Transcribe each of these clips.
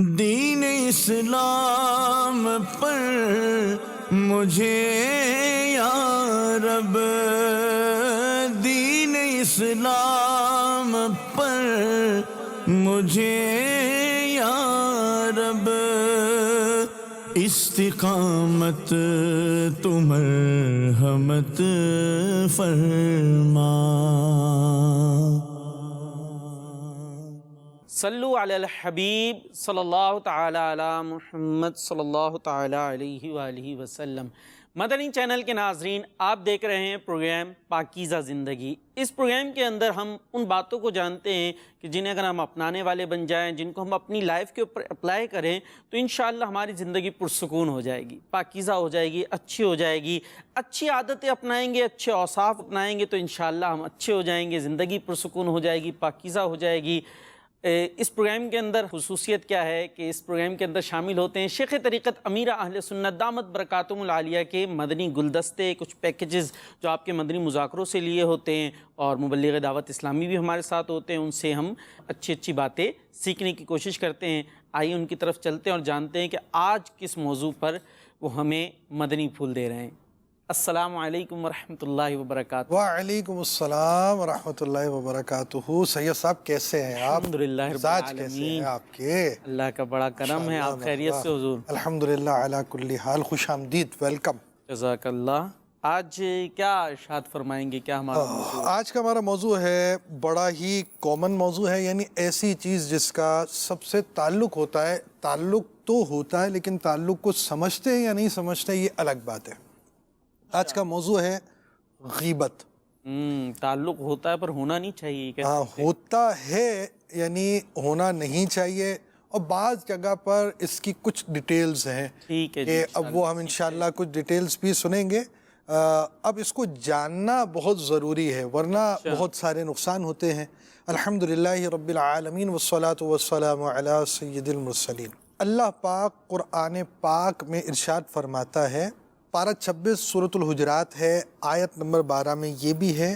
دین اسلام پر مجھے یا رب، دین اسلام پر مجھے یا رب، استقامت تو مرحمت فرما۔ صلو علی الحبیب صلی اللہ تعالی علی محمد صلی اللہ تعالی علیہ وآلہ وسلم۔ مدنی چینل کے ناظرین، آپ دیکھ رہے ہیں پروگرام پاکیزہ زندگی۔ اس پروگرام کے اندر ہم ان باتوں کو جانتے ہیں کہ جنہیں اگر ہم اپنانے والے بن جائیں، جن کو ہم اپنی لائف کے اوپر اپلائی کریں تو انشاءاللہ ہماری زندگی پرسکون ہو جائے گی، پاکیزہ ہو جائے گی، اچھی ہو جائے گی۔ اچھی عادتیں اپنائیں گے، اچھے اوصاف اپنائیں گے تو انشاءاللہ ہم اچھے ہو جائیں گے، زندگی پرسکون ہو جائے گی، پاکیزہ ہو جائے گی۔ اس پروگرام کے اندر خصوصیت کیا ہے کہ اس پروگرام کے اندر شامل ہوتے ہیں شیخ طریقت امیر اہل سنت دامت برکاتہم العالیہ کے مدنی گلدستے، کچھ پیکیجز جو آپ کے مدنی مذاکروں سے لیے ہوتے ہیں، اور مبلغ دعوت اسلامی بھی ہمارے ساتھ ہوتے ہیں، ان سے ہم اچھی اچھی باتیں سیکھنے کی کوشش کرتے ہیں۔ آئیے ان کی طرف چلتے ہیں اور جانتے ہیں کہ آج کس موضوع پر وہ ہمیں مدنی پھول دے رہے ہیں۔ السلام علیکم ورحمۃ اللہ وبرکاتہ۔ وعلیکم السلام ورحمۃ اللہ وبرکاتہ۔ سید صاحب کیسے ہیں آپ؟ الحمدللہ رب مزاج کیسے العالمین، ہیں آپ کے؟ اللہ کا بڑا کرم ہے۔ آپ خیریت سے حضور؟ الحمدللہ علی کل حال، خوش آمدید، ویلکم۔ جزاک اللہ۔ آج کیا ارشاد فرمائیں گے؟ کیا ہمارا موضوع؟ آج کا ہمارا موضوع ہے بڑا ہی کامن موضوع ہے، یعنی ایسی چیز جس کا سب سے تعلق ہوتا ہے۔ تعلق تو ہوتا ہے لیکن تعلق کو سمجھتے ہیں یا نہیں سمجھتے یہ الگ بات ہے۔ آج کا موضوع ہے غیبت۔ تعلق ہوتا ہے پر ہونا نہیں چاہیے۔ ہاں، ہوتا ہے یعنی ہونا نہیں چاہیے، اور بعض جگہ پر اس کی کچھ ڈیٹیلز ہیں کہ اب وہ ہم انشاءاللہ کچھ ڈیٹیلز بھی سنیں گے۔ اب اس کو جاننا بہت ضروری ہے ورنہ بہت سارے نقصان ہوتے ہیں۔ الحمدللہ رب العالمین والصلاة والسلام علی سید المرسلین۔ اللہ پاک قرآن پاک میں ارشاد فرماتا ہے، پارہ 26 سورۃ الحجرات ہے، آیت نمبر 12 میں یہ بھی ہے،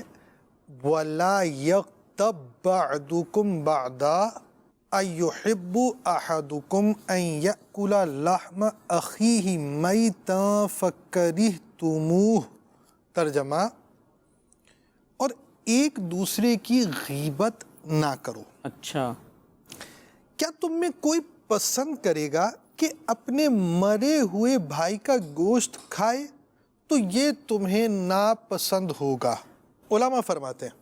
وَلَا يَغْتَبْ بَعْضُكُمْ بَعْضًا أَيُحِبُّ أَحَدُكُمْ أَنْ يَأْكُلَ لَحْمَ أَخِيهِ مَيْتًا فَكَرِهْتُمُوهُ۔ ترجمہ، اور ایک دوسرے کی غیبت نہ کرو۔ اچھا، کیا تم میں کوئی پسند کرے گا کہ اپنے مرے ہوئے بھائی کا گوشت کھائے تو یہ تمہیں ناپسند ہوگا۔ علماء فرماتے ہیں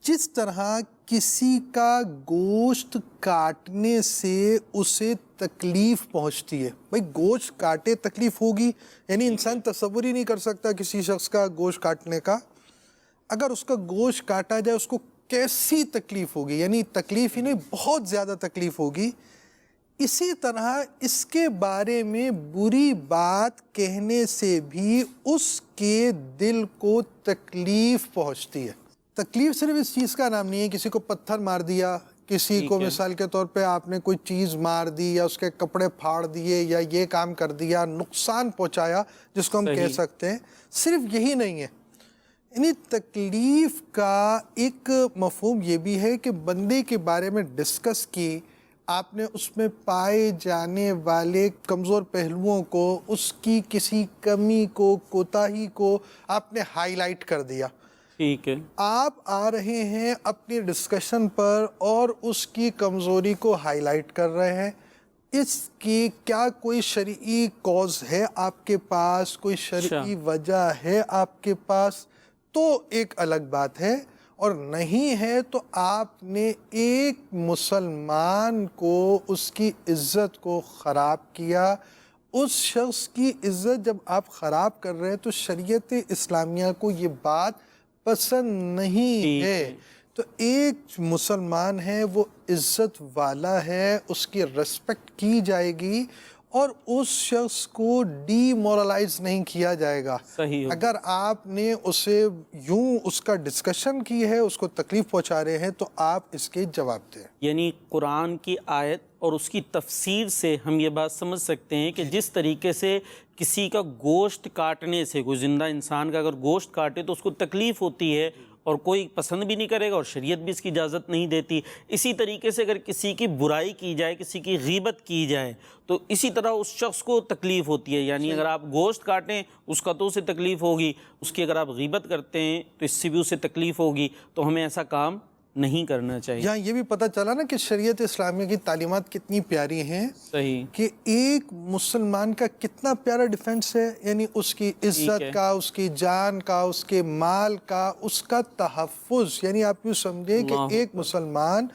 جس طرح کسی کا گوشت کاٹنے سے اسے تکلیف پہنچتی ہے، بھئی گوشت کاٹے تکلیف ہوگی، یعنی انسان تصور ہی نہیں کر سکتا کسی شخص کا گوشت کاٹنے کا، اگر اس کا گوشت کاٹا جائے اس کو کیسی تکلیف ہوگی، یعنی تکلیف ہی نہیں بہت زیادہ تکلیف ہوگی۔ اسی طرح اس کے بارے میں بری بات کہنے سے بھی اس کے دل کو تکلیف پہنچتی ہے۔ تکلیف صرف اس چیز کا نام نہیں ہے، کسی کو پتھر مار دیا، کسی کو مثال کے طور پہ آپ نے کوئی چیز مار دی یا اس کے کپڑے پھاڑ دیے یا یہ کام کر دیا، نقصان پہنچایا جس کو ہم کہہ سکتے ہیں، صرف یہی نہیں ہے۔ یعنی تکلیف کا ایک مفہوم یہ بھی ہے کہ بندے کے بارے میں ڈسکس کی، آپ نے اس میں پائے جانے والے کمزور پہلوؤں کو، اس کی کسی کمی کو، کوتاہی کو آپ نے ہائی لائٹ کر دیا۔ ٹھیک ہے، آپ آ رہے ہیں اپنی ڈسکشن پر اور اس کی کمزوری کو ہائی لائٹ کر رہے ہیں۔ اس کی کیا کوئی شرعی کوز ہے آپ کے پاس، کوئی شرعی وجہ ہے آپ کے پاس تو ایک الگ بات ہے، اور نہیں ہے تو آپ نے ایک مسلمان کو، اس کی عزت کو خراب کیا۔ اس شخص کی عزت جب آپ خراب کر رہے ہیں تو شریعت اسلامیہ کو یہ بات پسند نہیں ہے۔ تو ایک مسلمان ہے وہ عزت والا ہے، اس کی ریسپیکٹ کی جائے گی اور اس شخص کو ڈی مورلائز نہیں کیا جائے گا۔ اگر آپ نے اسے یوں اس کا ڈسکشن کی ہے، اس کو تکلیف پہنچا رہے ہیں تو آپ اس کے جواب دیں۔ یعنی قرآن کی آیت اور اس کی تفسیر سے ہم یہ بات سمجھ سکتے ہیں کہ جس طریقے سے کسی کا گوشت کاٹنے سے، کوئی زندہ انسان کا اگر گوشت کاٹے تو اس کو تکلیف ہوتی ہے، اور کوئی پسند بھی نہیں کرے گا اور شریعت بھی اس کی اجازت نہیں دیتی۔ اسی طریقے سے اگر کسی کی برائی کی جائے، کسی کی غیبت کی جائے تو اسی طرح اس شخص کو تکلیف ہوتی ہے، یعنی اگر آپ گوشت کاٹیں اس کا تو اسے تکلیف ہوگی، اس کی اگر آپ غیبت کرتے ہیں تو اس سے بھی اسے تکلیف ہوگی، تو ہمیں ایسا کام نہیں کرنا چاہیے۔ یہاں یہ بھی پتہ چلا نا کہ شریعت اسلامیہ کی تعلیمات کتنی پیاری ہیں، صحیح، کہ ایک مسلمان کا کتنا پیارا ڈیفنس ہے، یعنی اس کی عزت کا، اس کی جان کا، اس کے مال کا، اس کا تحفظ، یعنی آپ یوں سمجھیں کہ ایک مسلمان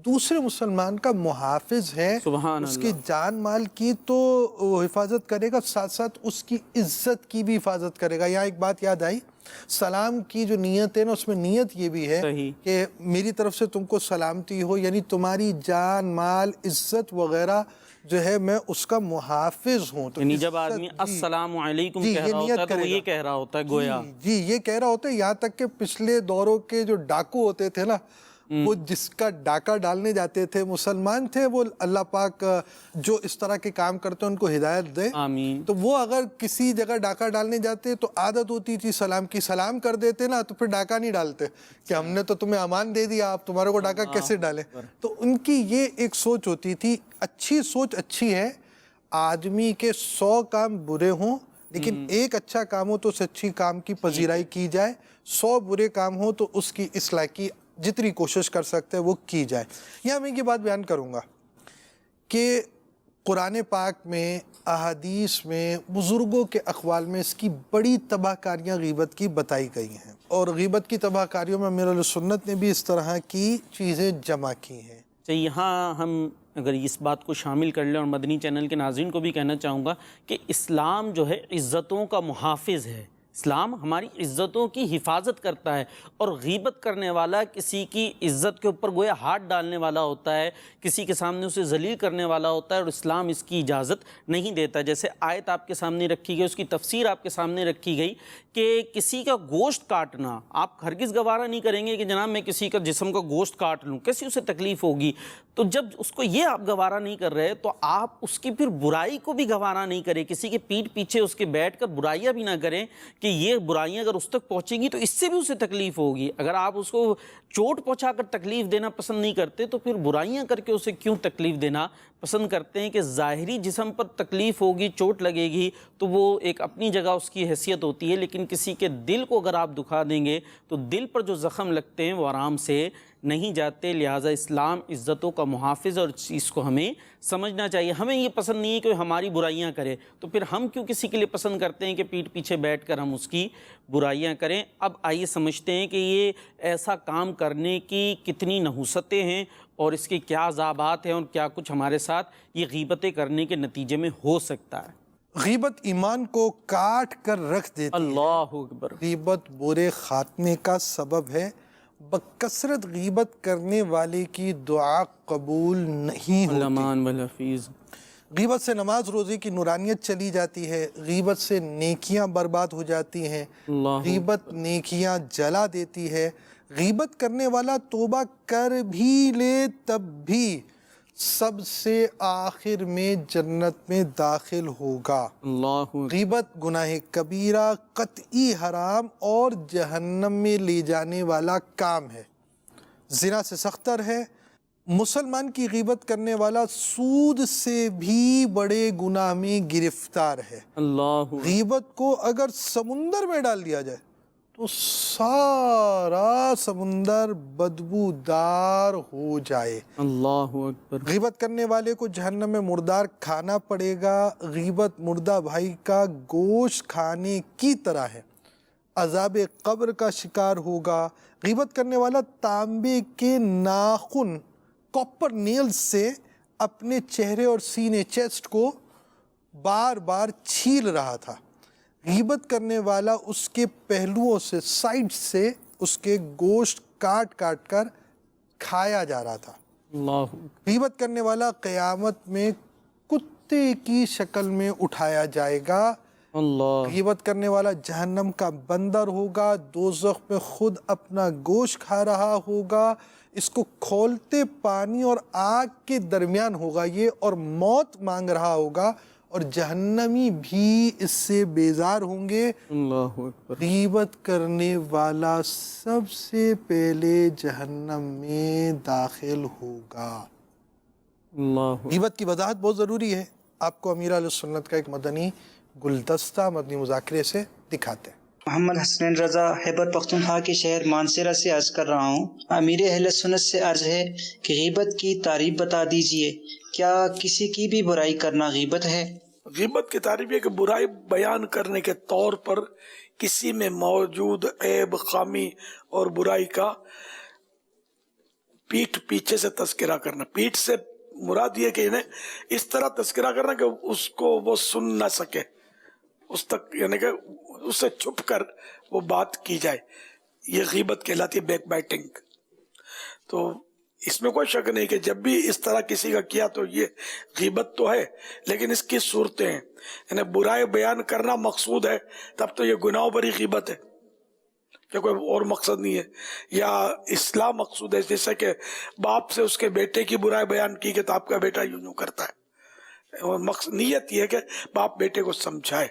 دوسرے مسلمان کا محافظ ہے، سبحان اس کی جان مال کی تو وہ حفاظت کرے گا، ساتھ ساتھ اس کی عزت کی بھی حفاظت کرے گا۔ یہاں ایک بات یاد آئی، سلام کی جو نیت ہے نا، اس میں نیت یہ بھی ہے کہ میری طرف سے تم کو سلامتی ہو، یعنی تمہاری جان مال عزت وغیرہ جو ہے میں اس کا محافظ ہوں۔ تو یعنی جب آدمی السلام علیکم کہہ رہا ہوتا ہے تو وہ یہ کہہ رہا ہوتا ہے گویا، جی یہ کہہ رہا ہوتا ہے، یہاں تک کہ پچھلے دوروں کے جو ڈاکو ہوتے تھے نا، وہ جس کا ڈاکہ ڈالنے جاتے تھے مسلمان تھے، وہ اللہ پاک جو اس طرح کے کام کرتے ہیں ان کو ہدایت دے، آمین۔ تو وہ اگر کسی جگہ ڈاکہ ڈالنے جاتے تو عادت ہوتی تھی سلام کی، سلام کر دیتے نا تو پھر ڈاکہ نہیں ڈالتے کہ ہم نے تو تمہیں امان دے دیا، آپ تمہارے کو ڈاکہ کیسے ڈالیں۔ تو ان کی یہ ایک سوچ ہوتی تھی، اچھی سوچ اچھی ہے، آدمی کے 100 کام برے ہوں لیکن ایک اچھا کام ہو تو اس اچھی کام کی پذیرائی کی جائے، 100 برے کام ہو تو اس کی اصلاح کی جتنی کوشش کر سکتے ہیں وہ کی جائے۔ یہاں میں یہ بات بیان کروں گا کہ قرآن پاک میں، احادیث میں، بزرگوں کے اقوال میں اس کی بڑی تباہ کاریاں غیبت کی بتائی گئی ہیں، اور غیبت کی تباہ کاریوں میں امیر السنت نے بھی اس طرح کی چیزیں جمع کی ہیں۔ یہاں ہم اگر اس بات کو شامل کر لیں، اور مدنی چینل کے ناظرین کو بھی کہنا چاہوں گا کہ اسلام جو ہے عزتوں کا محافظ ہے، اسلام ہماری عزتوں کی حفاظت کرتا ہے، اور غیبت کرنے والا کسی کی عزت کے اوپر گویا ہاتھ ڈالنے والا ہوتا ہے، کسی کے سامنے اسے ذلیل کرنے والا ہوتا ہے، اور اسلام اس کی اجازت نہیں دیتا۔ جیسے آیت آپ کے سامنے رکھی گئی، اس کی تفسیر آپ کے سامنے رکھی گئی کہ کسی کا گوشت کاٹنا آپ ہرگز گوارا نہیں کریں گے کہ جناب میں کسی کا جسم کا گوشت کاٹ لوں، کیسی اسے تکلیف ہوگی۔ تو جب اس کو یہ آپ گوارا نہیں کر رہے تو آپ اس کی پھر برائی کو بھی گوارا نہیں کریں، کسی کے پیٹھ پیچھے اس کے بیٹھ کر برائیاں بھی نہ کریں کہ یہ برائیاں اگر اس تک پہنچیں گی تو اس سے بھی اسے تکلیف ہوگی۔ اگر آپ اس کو چوٹ پہنچا کر تکلیف دینا پسند نہیں کرتے تو پھر برائیاں کر کے اسے کیوں تکلیف دینا پسند کرتے ہیں؟ کہ ظاہری جسم پر تکلیف ہوگی، چوٹ لگے گی تو وہ ایک اپنی جگہ اس کی حیثیت ہوتی ہے، لیکن کسی کے دل کو اگر آپ دکھا دیں گے تو دل پر جو زخم لگتے ہیں وہ آرام سے نہیں جاتے۔ لہٰذا اسلام عزتوں کا محافظ، اور اس چیز کو ہمیں سمجھنا چاہیے۔ ہمیں یہ پسند نہیں ہے کہ ہماری برائیاں کرے، تو پھر ہم کیوں کسی کے لیے پسند کرتے ہیں کہ پیٹھ پیچھے بیٹھ کر ہم اس کی برائیاں کریں؟ اب آئیے سمجھتے ہیں کہ یہ ایسا کام کرنے کی کتنی نحوستیں ہیں اور اس کے کیا عذابات ہیں، اور کیا کچھ ہمارے ساتھ یہ غیبتیں کرنے کے نتیجے میں ہو سکتا ہے۔ غیبت ایمان کو کاٹ کر رکھ دیتی ہے، اللہ اکبر۔ غیبت برے خاتمے کا سبب ہے، بکثرت غیبت کرنے والے کی دعا قبول نہیں ہوتی۔ الامان والحفیظ۔ غیبت سے نماز روزی کی نورانیت چلی جاتی ہے، غیبت سے نیکیاں برباد ہو جاتی ہیں، غیبت نیکیاں جلا دیتی ہے۔ غیبت کرنے والا توبہ کر بھی لے تب بھی سب سے آخر میں جنت میں داخل ہوگا۔ اللہ غیبت گناہ کبیرہ، قطعی حرام اور جہنم میں لے جانے والا کام ہے، زنا سے سختر ہے۔ مسلمان کی غیبت کرنے والا سود سے بھی بڑے گناہ میں گرفتار ہے۔ اللہ غیبت کو اگر سمندر میں ڈال دیا جائے تو سارا سمندر بدبودار ہو جائے۔ اللہ اکبر۔ غیبت کرنے والے کو جہنم میں مردار کھانا پڑے گا۔ غیبت مردہ بھائی کا گوشت کھانے کی طرح ہے، عذاب قبر کا شکار ہوگا۔ غیبت کرنے والا تانبے کے ناخن، کاپر نیلز سے اپنے چہرے اور سینے، چیسٹ کو بار بار چھیل رہا تھا۔ غیبت کرنے والا اس کے پہلوؤں سے، سائڈ سے اس کے گوشت کاٹ کاٹ کر کھایا جا رہا تھا۔ اللہ غیبت کرنے والا قیامت میں کتے کی شکل میں اٹھایا جائے گا۔ اللہ غیبت کرنے والا جہنم کا بندر ہوگا، دوزخ میں خود اپنا گوشت کھا رہا ہوگا، اس کو کھولتے پانی اور آگ کے درمیان ہوگا یہ، اور موت مانگ رہا ہوگا، اور جہنمی بھی اس سے بیزار ہوں گے. اللہ اکبر. غیبت کرنے والا سب سے پہلے جہنم میں داخل ہوگا. اللہ. غیبت کی وضاحت بہت ضروری ہے. آپ کو امیر اہل سنت کا ایک مدنی گلدستہ مدنی مذاکرے سے دکھاتے ہیں. محمد حسنین رضا خیبر پختونخوا کے شہر مانسہرہ سے عرض کر رہا ہوں. امیر اہل سنت سے عرض ہے کہ غیبت کی تعریف بتا دیجئے. کیا کسی کی بھی برائی کرنا غیبت ہے؟ غیبت کی تعریف یہ کہ برائی بیان کرنے کے طور پر کسی میں موجود عیب خامی اور برائی کا پیچھے سے تذکرہ کرنا. پیٹھ سے مراد یہ کہ انہیں اس طرح تذکرہ کرنا کہ اس کو وہ سن نہ سکے, اس تک یعنی کہ اس سے چھپ کر وہ بات کی جائے. یہ غیبت کہلاتی ہے, بیک بائٹنگ. تو اس میں کوئی شک نہیں کہ جب بھی اس طرح کسی کا کیا تو یہ غیبت تو ہے, لیکن اس کی صورتیں ہیں. یعنی برائی بیان کرنا مقصود ہے تب تو یہ گناہوں پر ہی غیبت ہے, کہ کوئی اور مقصد نہیں ہے. یا اصلاح مقصود ہے, جیسے کہ باپ سے اس کے بیٹے کی برائی بیان کی کہ تو آپ کا بیٹا یوں کرتا ہے. نیت یہ ہے کہ باپ بیٹے کو سمجھائے,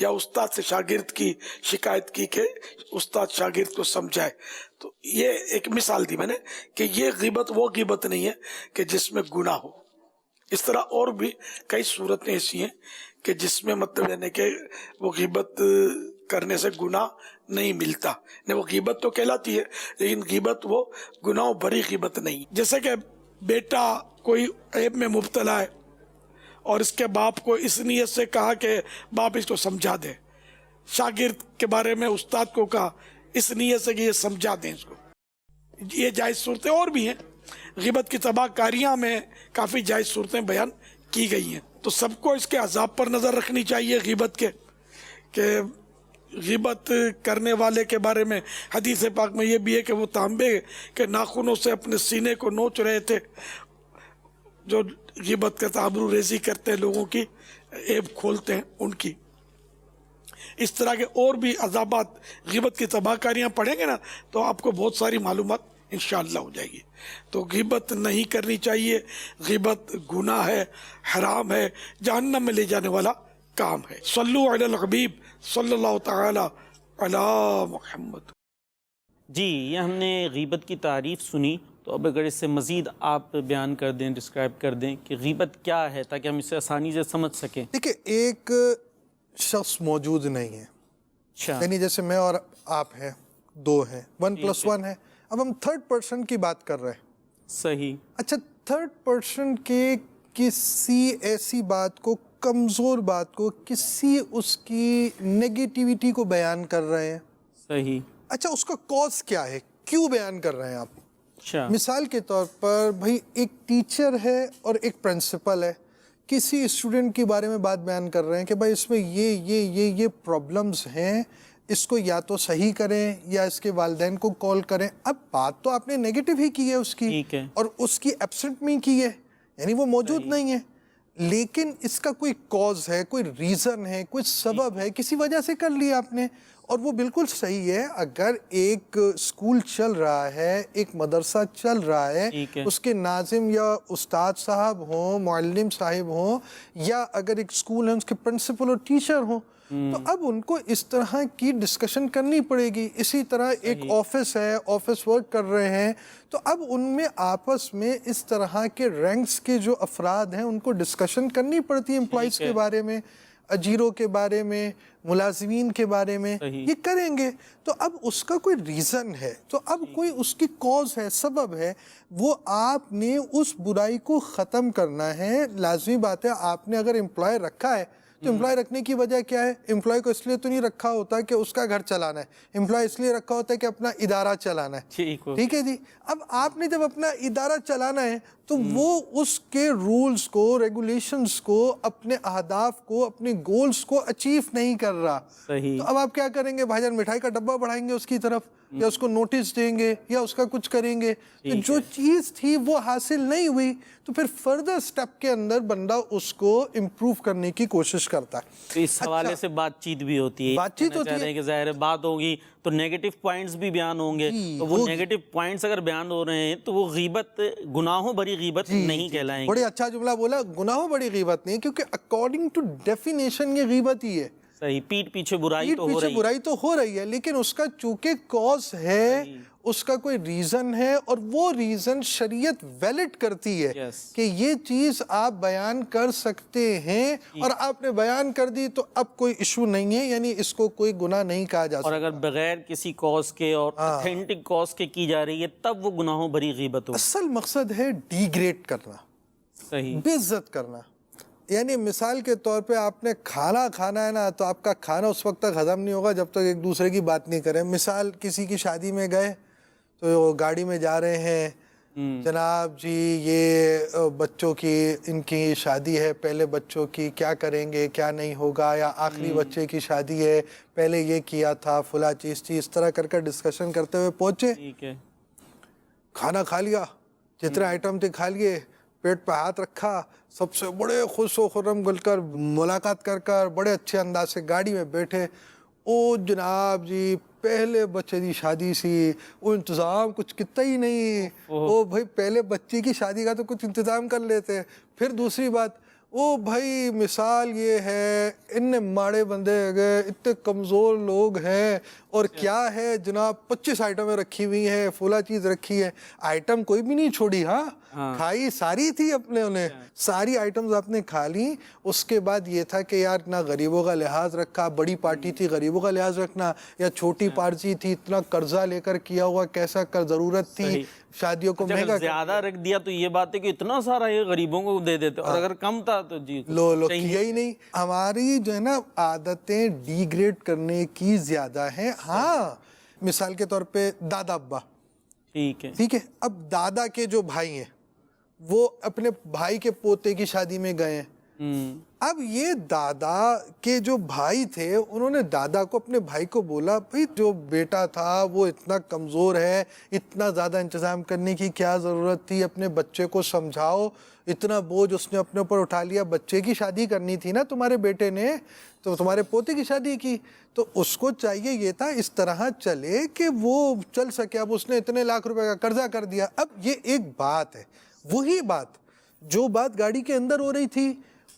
یا استاد سے شاگرد کی شکایت کی کہ استاد شاگرد کو سمجھائے. تو یہ ایک مثال دی میں نے کہ یہ غیبت وہ غیبت نہیں ہے کہ جس میں گناہ ہو. اس طرح اور بھی کئی صورتیں ایسی ہیں کہ جس میں مطلب یعنی کہ وہ غیبت کرنے سے گناہ نہیں ملتا. وہ غیبت تو کہلاتی ہے لیکن غیبت وہ گناہوں بھری غیبت نہیں. جیسے کہ بیٹا کوئی عیب میں مبتلا ہے اور اس کے باپ کو اس نیت سے کہا کہ باپ اس کو سمجھا دے. شاگرد کے بارے میں استاد کو کہا اس نیت سے کہ یہ سمجھا دیں اس کو. یہ جائز صورتیں اور بھی ہیں. غیبت کی تباہ کاریاں میں کافی جائز صورتیں بیان کی گئی ہیں. تو سب کو اس کے عذاب پر نظر رکھنی چاہیے غیبت کے, کہ غیبت کرنے والے کے بارے میں حدیث پاک میں یہ بھی ہے کہ وہ تانبے کے ناخنوں سے اپنے سینے کو نوچ رہے تھے, جو غیبت کا آبرو ریزی کرتے ہیں, لوگوں کی عیب کھولتے ہیں ان کی. اس طرح کے اور بھی عذابات غیبت کی تباہ کاریاں پڑھیں گے نا تو آپ کو بہت ساری معلومات انشاءاللہ ہو جائے گی. تو غیبت نہیں کرنی چاہیے. غیبت گناہ ہے, حرام ہے, جہنم میں لے جانے والا کام ہے. صلو علی الحبیب صلی اللہ تعالی علی محمد. جی, یہ ہم نے غیبت کی تعریف سنی. تو اب اگر اس سے مزید آپ بیان کر دیں, ڈسکرائب کر دیں کہ غیبت کیا ہے تاکہ ہم اسے آسانی سے سمجھ سکیں. دیکھیں, ایک شخص موجود نہیں ہے, اچھا, یعنی جیسے میں اور آپ ہیں, دو ہیں, 1+1 ہے. اب ہم تھرڈ پرسن کی بات کر رہے ہیں. صحیح. اچھا, تھرڈ پرسن کے کسی ایسی بات کو, کمزور بات کو, کسی اس کی نیگیٹیوٹی کو بیان کر رہے ہیں. صحیح. اچھا, اس کا کاز کیا ہے, کیوں بیان کر رہے ہیں آپ؟ اچھا, مثال کے طور پر بھائی ایک ٹیچر ہے اور ایک پرنسپل ہے, کسی اسٹوڈنٹ کے بارے میں بات بیان کر رہے ہیں کہ بھائی اس میں یہ پرابلمز ہیں, اس کو یا تو صحیح کریں یا اس کے والدین کو کال کریں. اب بات تو آپ نے نیگیٹو ہی کی ہے اس کی, اور اس کی ایبسنٹ میں کی ہے, یعنی وہ موجود نہیں ہے, لیکن اس کا کوئی کاز ہے, کوئی ریزن ہے, کوئی سبب ہے, کسی وجہ سے کر لیا آپ نے. اور وہ بالکل صحیح ہے. اگر ایک اسکول چل رہا ہے, ایک مدرسہ چل رہا ہے, اس کے ناظم یا استاد صاحب ہوں, معلم صاحب ہوں, یا اگر ایک اسکول ہے اس کے پرنسپل اور ٹیچر ہوں, تو اب ان کو اس طرح کی ڈسکشن کرنی پڑے گی. اسی طرح ایک آفس ہے, آفس ورک کر رہے ہیں, تو اب ان میں آپس میں اس طرح کے رینکس کے جو افراد ہیں ان کو ڈسکشن کرنی پڑتی ہے, امپلائیز کے بارے میں, اجیروں کے بارے میں, ملازمین کے بارے میں, یہ کریں گے. تو اب اس کا کوئی ریزن ہے, تو اب کوئی اس کی کاز ہے, سبب ہے, وہ آپ نے اس برائی کو ختم کرنا ہے. لازمی بات ہے, آپ نے اگر امپلائی رکھا ہے تو امپلائی رکھنے کی وجہ کیا ہے؟ امپلائی کو اس لیے تو نہیں رکھا ہوتا کہ اس کا گھر چلانا ہے, امپلائی اس لیے رکھا ہوتا ہے کہ اپنا ادارہ چلانا ہے. ٹھیک ہے جی. اب آپ نے جب اپنا ادارہ چلانا ہے تو وہ اس کے رولز کو, ریگولیشنز کو, اپنے اہداف کو, اپنے گولز کو اچیو نہیں کر رہا. تو اب آپ کیا کریں گے؟ بھائی جان مٹھائی کا ڈبہ بڑھائیں گے اس کی طرف, یا اس کو نوٹس دیں گے یا اس کا کچھ کریں گے. جو چیز تھی وہ حاصل نہیں ہوئی تو پھر فردر سٹیپ کے اندر بندہ اس کو امپروو کرنے کی کوشش کرتا ہے. تو اس حوالے سے بات چیت بھی ہوتی ہے. بات چیت ہوتی ہے کہ ظاہر بات ہوگی تو نیگیٹو پوائنٹس بھی بیان ہوں گے, تو وہ نیگیٹو پوائنٹس اگر بیان ہو رہے ہیں تو وہ غیبت, گناہوں بری غیبت نہیں کہلائیں گے. بڑے اچھا جملہ بولا, گناہوں بڑی غیبت نہیں, کیونکہ اکارڈنگ ٹو ڈیفینیشن یہ غیبت ہی ہے. صحیح, پیٹ پیچھے برائی تو ہو رہی ہے, برائی تو ہو رہی ہے, لیکن اس کا چونکہ کاز ہے, اس کا کوئی ریزن ہے, اور وہ ریزن شریعت ویلڈ کرتی ہے کہ یہ چیز آپ بیان کر سکتے ہیں, اور آپ نے بیان کر دی تو اب کوئی ایشو نہیں ہے, یعنی اس کو کوئی گناہ نہیں کہا جا سکتا. اور اگر بغیر کسی کاز کے اور اتھینٹک کاز کے کی جا رہی ہے تب وہ گناہوں بری غیبت ہو. اصل مقصد ہے ڈی گریڈ کرنا, صحیح, بے عزت کرنا. یعنی مثال کے طور پہ آپ نے کھانا کھانا ہے نا, تو آپ کا کھانا اس وقت تک ہضم نہیں ہوگا جب تک ایک دوسرے کی بات نہیں کریں. مثال, کسی کی شادی میں گئے تو گاڑی میں جا رہے ہیں, جناب جی یہ بچوں کی ان کی شادی ہے, پہلے بچوں کی کیا کریں گے کیا نہیں ہوگا, یا آخری بچے کی شادی ہے, پہلے یہ کیا تھا فلاں چیز تھی, اس طرح کر ڈسکشن کرتے ہوئے پہنچے, کھانا کھا لیا, جتنے آئٹم تھے کھا لیے, پیٹ پہ ہاتھ رکھا, سب سے بڑے خوش و خرم گل کر ملاقات کر بڑے اچھے انداز سے گاڑی میں بیٹھے. او جناب جی پہلے بچے کی شادی سی, وہ انتظام کچھ کتا ہی نہیں. او بھائی پہلے بچے کی شادی کا تو کچھ انتظام کر لیتے. پھر دوسری بات, او بھائی مثال یہ ہے ان ماڑے بندے گئے, اتنے کمزور لوگ ہیں, اور کیا ہے جناب 25 آئٹمیں رکھی ہوئی ہیں, فلا چیز رکھی ہے, آئٹم کوئی بھی نہیں چھوڑی, ہاں کھائی ساری تھی اپنے, انہیں ساری آئٹمز آپ نے کھا لی. اس کے بعد یہ تھا کہ یار نہ غریبوں کا لحاظ رکھا, بڑی پارٹی تھی غریبوں کا لحاظ رکھنا, یا چھوٹی پارٹی تھی اتنا قرضہ لے کر کیا ہوا, کیسا کر ضرورت تھی شادیوں کو مہنگا زیادہ رکھ دیا تو یہ بات ہے کہ اتنا سارا یہ غریبوں کو دے دیتے, اور اگر کم تھا تو جی لو کیا ہی نہیں. ہماری جو ہے نا عادتیں ڈی گریڈ کرنے کی زیادہ ہیں. ہاں مثال کے طور پہ دادا ابا, ٹھیک ہے, اب دادا کے جو بھائی ہیں وہ اپنے بھائی کے پوتے کی شادی میں گئے ہیں. اب یہ دادا کے جو بھائی تھے انہوں نے دادا کو, اپنے بھائی کو بولا, بھئی جو بیٹا تھا وہ اتنا کمزور ہے, اتنا زیادہ انتظام کرنے کی کیا ضرورت تھی, اپنے بچے کو سمجھاؤ, اتنا بوجھ اس نے اپنے اوپر اٹھا لیا, بچے کی شادی کرنی تھی نا تمہارے بیٹے نے, تو تمہارے پوتے کی شادی کی, تو اس کو چاہیے یہ تھا اس طرح چلے کہ وہ چل سکے. اب اس نے اتنے لاکھ روپے کا قرضہ کر دیا. اب یہ ایک بات ہے, وہی بات جو بات گاڑی کے اندر ہو رہی تھی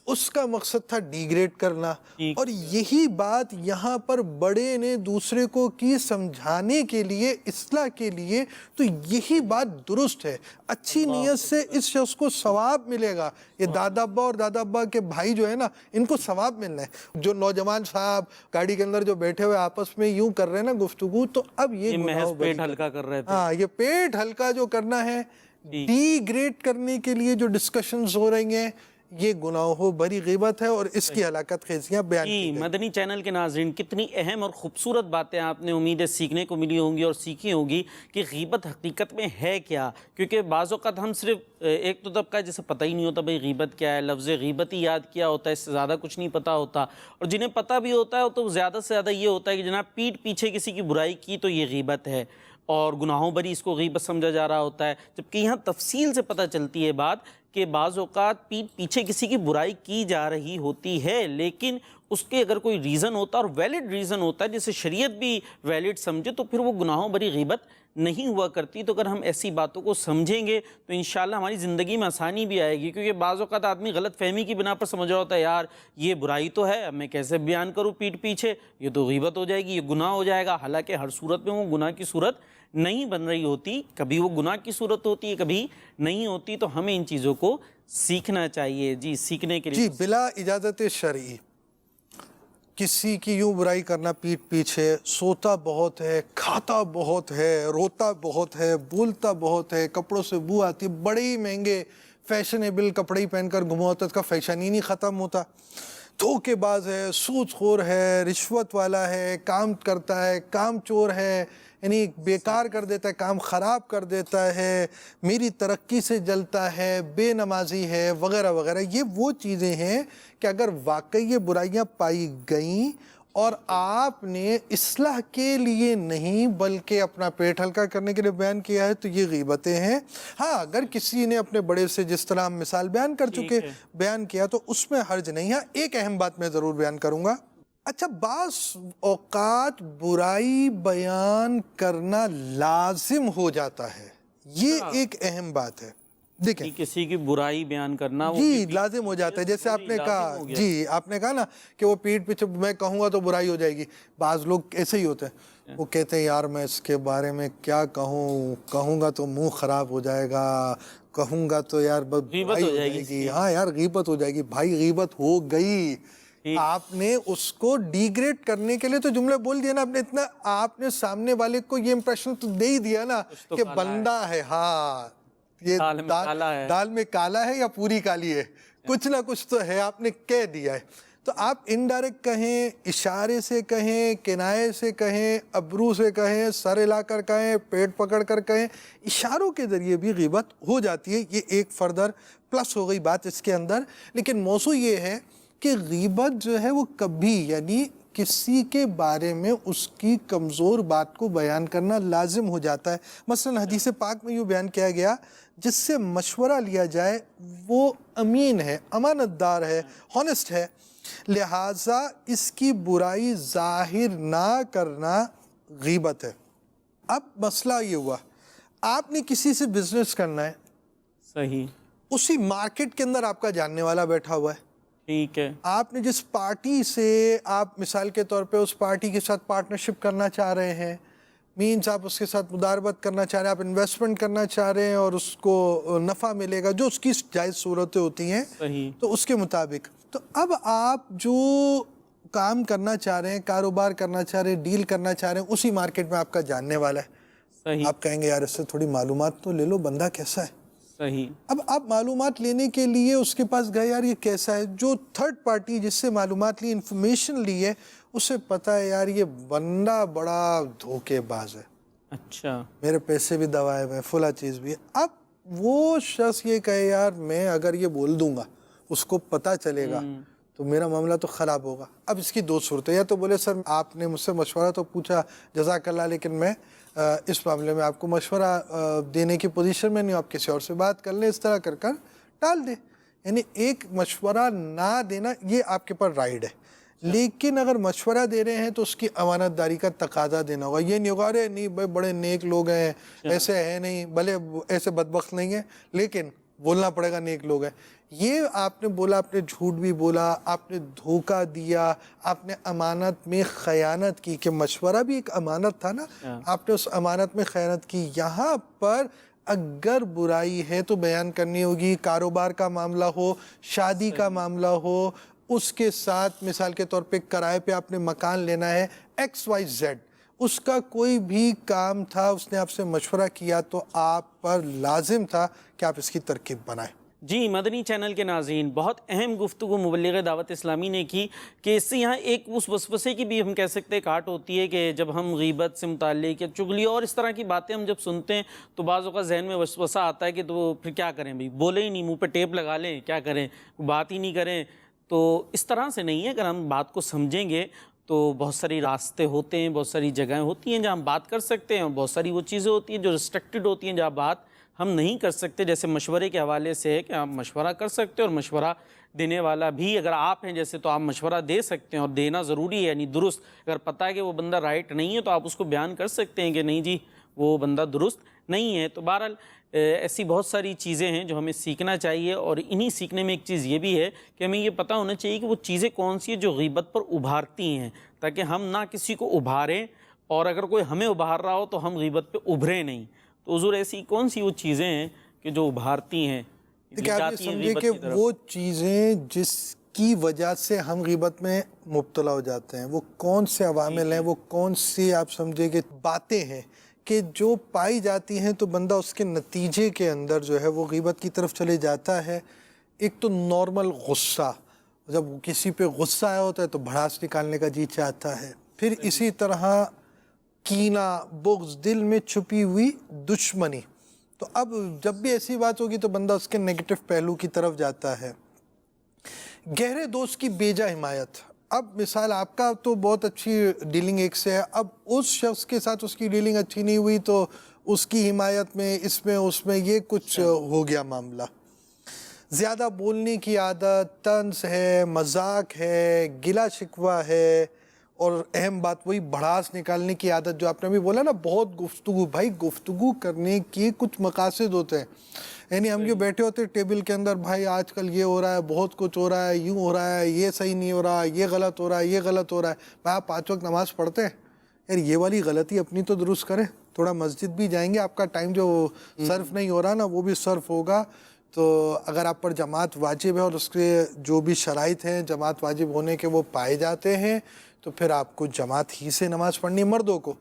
اس کا مقصد تھا ڈی گریڈ کرنا, اور یہی بات یہاں پر بڑے نے دوسرے کو کی سمجھانے کے لیے, اصلاح کے لیے, تو یہی بات درست ہے. اچھی نیت سے اس شخص کو ثواب ملے گا. یہ دادا ابا اور دادا ابا کے بھائی جو ہے نا, ان کو ثواب ملنا ہے. جو نوجوان صاحب گاڑی کے اندر جو بیٹھے ہوئے آپس میں یوں کر رہے ہیں نا گفتگو, تو اب یہ محض پیٹ ہلکا کر رہے تھے. ہاں یہ پیٹ ہلکا جو کرنا ہے, ڈی گریڈ کرنے کے لیے جو ڈسکشنز ہو رہی ہیں, یہ گناہوں بری غیبت ہے, اور اس کی ہلاکت خیزیاں بیان کی گئی. مدنی چینل کے ناظرین, کتنی اہم اور خوبصورت باتیں آپ نے امید ہے سیکھنے کو ملی ہوں گی اور سیکھی ہوگی کہ غیبت حقیقت میں ہے کیا. کیونکہ بعض اوقات ہم صرف ایک تو طبقہ جسے پتہ ہی نہیں ہوتا بھئی غیبت کیا ہے, لفظ غیبت ہی یاد کیا ہوتا ہے, اس سے زیادہ کچھ نہیں پتہ ہوتا. اور جنہیں پتہ بھی ہوتا ہے تو زیادہ سے زیادہ یہ ہوتا ہے کہ جناب پیٹھ پیچھے کسی کی برائی کی تو یہ غیبت ہے, اور گناہوں بری اس کو غیبت سمجھا جا رہا ہوتا ہے. جبکہ یہاں تفصیل سے پتہ چلتی ہے بات کہ بعض اوقات پیچھے کسی کی برائی کی جا رہی ہوتی ہے, لیکن اس کے اگر کوئی ریزن ہوتا ہے اور ویلڈ ریزن ہوتا ہے جسے شریعت بھی ویلڈ سمجھے, تو پھر وہ گناہوں بری غیبت نہیں ہوا کرتی. تو اگر ہم ایسی باتوں کو سمجھیں گے تو انشاءاللہ ہماری زندگی میں آسانی بھی آئے گی. کیونکہ بعض اوقات آدمی غلط فہمی کی بنا پر سمجھ رہا ہوتا ہے, یار یہ برائی تو ہے, اب میں کیسے بیان کروں پیٹھ پیچھے, یہ تو غیبت ہو جائے گی, یہ گناہ ہو جائے گا. حالانکہ ہر صورت میں وہ گناہ کی صورت نہیں بن رہی ہوتی, کبھی وہ گناہ کی صورت ہوتی ہے, کبھی نہیں ہوتی. تو ہمیں ان چیزوں کو سیکھنا چاہیے. جی سیکھنے کے لیے جی بلا اجازت شرعی کسی کی یوں برائی کرنا پیٹھ پیچھے, سوتا بہت ہے, کھاتا بہت ہے, روتا بہت ہے, بولتا بہت ہے, کپڑوں سے بو آتی, بڑے ہی مہنگے فیشنیبل کپڑے ہی پہن کر گھما ہوتا, اس کا فیشن ہی نہیں ختم ہوتا, دھوکے باز ہے, سود خور ہے, رشوت والا ہے, کام کرتا ہے, کام چور ہے, یعنی بیکار کر دیتا ہے, کام خراب کر دیتا ہے, میری ترقی سے جلتا ہے, بے نمازی ہے, وغیرہ وغیرہ. یہ وہ چیزیں ہیں کہ اگر واقعی یہ برائیاں پائی گئیں اور آپ نے اصلاح کے لیے نہیں بلکہ اپنا پیٹ ہلکا کرنے کے لیے بیان کیا ہے تو یہ غیبتیں ہیں۔ ہاں اگر کسی نے اپنے بڑے سے جس طرح ہم مثال بیان کر چکے بیان کیا تو اس میں حرج نہیں ہے۔ ایک اہم بات میں ضرور بیان کروں گا، اچھا بعض اوقات برائی بیان کرنا لازم ہو جاتا ہے، یہ ایک اہم بات ہے۔ دیکھیں کسی کی برائی بیان کرنا جی لازم ہو جاتا ہے، جیسے آپ نے کہا جی آپ نے کہا نا کہ وہ پیٹھ پیچھے میں کہوں گا تو برائی ہو جائے گی، بعض لوگ ایسے ہی ہوتے ہیں، وہ کہتے ہیں یار میں اس کے بارے میں کیا کہوں گا تو منہ خراب ہو جائے گا، کہوں گا تو یار برائی ہو جائے گی، ہاں یار غیبت ہو جائے گی۔ بھائی غیبت ہو گئی، آپ نے اس کو ڈی گریڈ کرنے کے لیے تو جملے بول دیا نا، آپ نے اتنا آپ نے سامنے والے کو یہ امپریشن تو دے ہی دیا نا کہ بندہ ہے، ہاں یہ دال میں کالا ہے یا پوری کالی ہے، کچھ نہ کچھ تو ہے، آپ نے کہہ دیا ہے۔ تو آپ انڈائریکٹ کہیں، اشارے سے کہیں، کنائے سے کہیں، ابرو سے کہیں، سر ہلا کر کہیں، پیٹ پکڑ کر کہیں، اشاروں کے ذریعے بھی غیبت ہو جاتی ہے۔ یہ ایک فردر پلس ہو گئی بات اس کے اندر، لیکن موضوع یہ ہے کہ غیبت جو ہے وہ کبھی یعنی کسی کے بارے میں اس کی کمزور بات کو بیان کرنا لازم ہو جاتا ہے۔ مثلا حدیث پاک میں یوں بیان کیا گیا، جس سے مشورہ لیا جائے وہ امین ہے، امانت دار ہے، ہونسٹ ہے، لہٰذا اس کی برائی ظاہر نہ کرنا غیبت ہے۔ اب مسئلہ یہ ہوا، آپ نے کسی سے بزنس کرنا ہے، صحیح، اسی مارکیٹ کے اندر آپ کا جاننے والا بیٹھا ہوا ہے، ٹھیک ہے، آپ نے جس پارٹی سے آپ مثال کے طور پہ اس پارٹی کے ساتھ پارٹنرشپ کرنا چاہ رہے ہیں، مینز آپ اس کے ساتھ مداربت کرنا چاہ رہے ہیں، آپ انویسٹمنٹ کرنا چاہ رہے ہیں اور اس کو نفع ملے گا جو اس کی جائز صورتیں ہوتی ہیں، صحیح، تو اس کے مطابق تو اب آپ جو کام کرنا چاہ رہے ہیں، کاروبار کرنا چاہ رہے ہیں، ڈیل کرنا چاہ رہے ہیں، اسی مارکیٹ میں آپ کا جاننے والا ہے، صحیح، آپ کہیں گے یار اس سے تھوڑی معلومات تو لے لو، بندہ کیسا ہے۔ صحیح، اب آپ معلومات لینے کے لیے اس کے پاس گئے، یار یہ کیسا ہے، جو تھرڈ پارٹی جس سے معلومات لی، انفارمیشن لی ہے، اسے پتہ ہے یار یہ بندہ بڑا دھوکے باز ہے، اچھا، میرے پیسے بھی دوائے ہوئے ہیں، فلاں چیز بھی ہے۔ اب وہ شخص یہ کہے یار میں اگر یہ بول دوں گا اس کو پتہ چلے گا تو میرا معاملہ تو خراب ہوگا۔ اب اس کی دو صورتیں، یا تو بولے سر آپ نے مجھ سے مشورہ تو پوچھا جزاک اللہ، لیکن میں اس معاملے میں آپ کو مشورہ دینے کی پوزیشن میں نہیں ہوں، آپ کسی اور سے بات کر لیں، اس طرح کر کر ٹال دیں، یعنی ایک مشورہ نہ دینا یہ آپ کے پر رائٹ ہے، لیکن اگر مشورہ دے رہے ہیں تو اس کی امانت داری کا تقاضا دینا ہوگا۔ یہ نہیں ہوگا ارے نہیں بھائی بڑے نیک لوگ ہیں، ایسے ہے نہیں، بھلے ایسے بدبخت نہیں ہیں لیکن بولنا پڑے گا نیک لوگ ہیں۔ یہ آپ نے بولا، آپ نے جھوٹ بھی بولا، آپ نے دھوکہ دیا، آپ نے امانت میں خیانت کی، کہ مشورہ بھی ایک امانت تھا نا، آپ نے اس امانت میں خیانت کی۔ یہاں پر اگر برائی ہے تو بیان کرنی ہوگی، کاروبار کا معاملہ ہو، شادی کا معاملہ ہو، اس کے ساتھ مثال کے طور پہ کرائے پہ آپ نے مکان لینا ہے XYZ، اس کا کوئی بھی کام تھا، اس نے آپ سے مشورہ کیا تو آپ پر لازم تھا کہ آپ اس کی ترکیب بنائیں۔ جی مدنی چینل کے ناظرین، بہت اہم گفتگو مبلغ دعوت اسلامی نے کی کہ اس سے یہاں ایک اس وسوسے کی بھی ہم کہہ سکتے ہیں کاٹ ہوتی ہے کہ جب ہم غیبت سے متعلق یا چغلی اور اس طرح کی باتیں ہم جب سنتے ہیں تو بعض اوقات ذہن میں وسوسہ آتا ہے کہ تو پھر کیا کریں بھائی، بولے ہی نہیں، منہ پہ ٹیپ لگا لیں، کیا کریں، بات ہی نہیں کریں۔ تو اس طرح سے نہیں ہے، اگر ہم بات کو سمجھیں گے تو بہت ساری راستے ہوتے ہیں، بہت ساری جگہیں ہوتی ہیں جہاں ہم بات کر سکتے ہیں، اور بہت ساری وہ چیزیں ہوتی ہیں جو ریسٹرکٹڈ ہوتی ہیں جہاں بات ہم نہیں کر سکتے۔ جیسے مشورے کے حوالے سے ہے کہ آپ مشورہ کر سکتے ہیں، اور مشورہ دینے والا بھی اگر آپ ہیں جیسے تو آپ مشورہ دے سکتے ہیں، اور دینا ضروری ہے، یعنی درست۔ اگر پتہ ہے کہ وہ بندہ رائٹ نہیں ہے تو آپ اس کو بیان کر سکتے ہیں کہ نہیں جی وہ بندہ درست نہیں ہے۔ تو بہرحال ایسی بہت ساری چیزیں ہیں جو ہمیں سیکھنا چاہیے، اور انہی سیکھنے میں ایک چیز یہ بھی ہے کہ ہمیں یہ پتہ ہونا چاہیے کہ وہ چیزیں کون سی ہیں جو غیبت پر ابھارتی ہیں، تاکہ ہم نہ کسی کو ابھاریں، اور اگر کوئی ہمیں ابھار رہا ہو تو ہم غیبت پہ ابھریں نہیں۔ تو حضور ایسی کون سی وہ چیزیں ہیں کہ جو ابھارتی ہیں؟ دیکھیں آپ یہ سمجھے کہ وہ چیزیں جس کی وجہ سے ہم غیبت میں مبتلا ہو جاتے ہیں وہ کون سے عوامل ہیں، وہ کون سی آپ سمجھے کہ باتیں ہیں کہ جو پائی جاتی ہیں تو بندہ اس کے نتیجے کے اندر جو ہے وہ غیبت کی طرف چلے جاتا ہے۔ ایک تو نارمل غصہ، جب کسی پہ غصہ آیا ہوتا ہے تو بھڑاس نکالنے کا جی چاہتا ہے۔ پھر اسی طرح کینہ، بغض، دل میں چھپی ہوئی دشمنی۔ تو اب جب بھی ایسی بات ہوگی تو بندہ اس کے نیگیٹو پہلو کی طرف جاتا ہے۔ گہرے دوست کی بیجا حمایت، اب مثال آپ کا تو بہت اچھی ڈیلنگ ایک سے ہے, اب اس شخص کے ساتھ اس کی ڈیلنگ اچھی نہیں ہوئی تو اس کی حمایت میں اس میں یہ کچھ ہو گیا معاملہ. زیادہ بولنے کی عادت, طنز ہے, مذاق ہے, گلا شکوہ ہے, اور اہم بات وہی بھڑاس نکالنے کی عادت جو آپ نے بھی بولا نا, بہت گفتگو. بھائی گفتگو کرنے کے کچھ مقاصد ہوتے ہیں, یعنی ہم جو بیٹھے ہوتے ہیں ٹیبل کے اندر, بھائی آج کل یہ ہو رہا ہے, بہت کچھ ہو رہا ہے, یوں ہو رہا ہے, یہ صحیح نہیں ہو رہا, یہ غلط ہو رہا ہے, یہ غلط ہو رہا ہے. بھائی آپ 5 وقت نماز پڑھتے ہیں یار, یہ والی غلطی اپنی تو درست کریں. تھوڑا مسجد بھی جائیں گے, آپ کا ٹائم جو صرف نہیں ہو رہا نا وہ بھی صرف ہوگا. تو اگر آپ پر جماعت واجب ہے اور اس کے جو بھی شرائط ہیں جماعت واجب ہونے کے وہ پائے جاتے ہیں, تو پھر آپ کو جماعت ہی سے نماز پڑھنی ہے مردوں کو.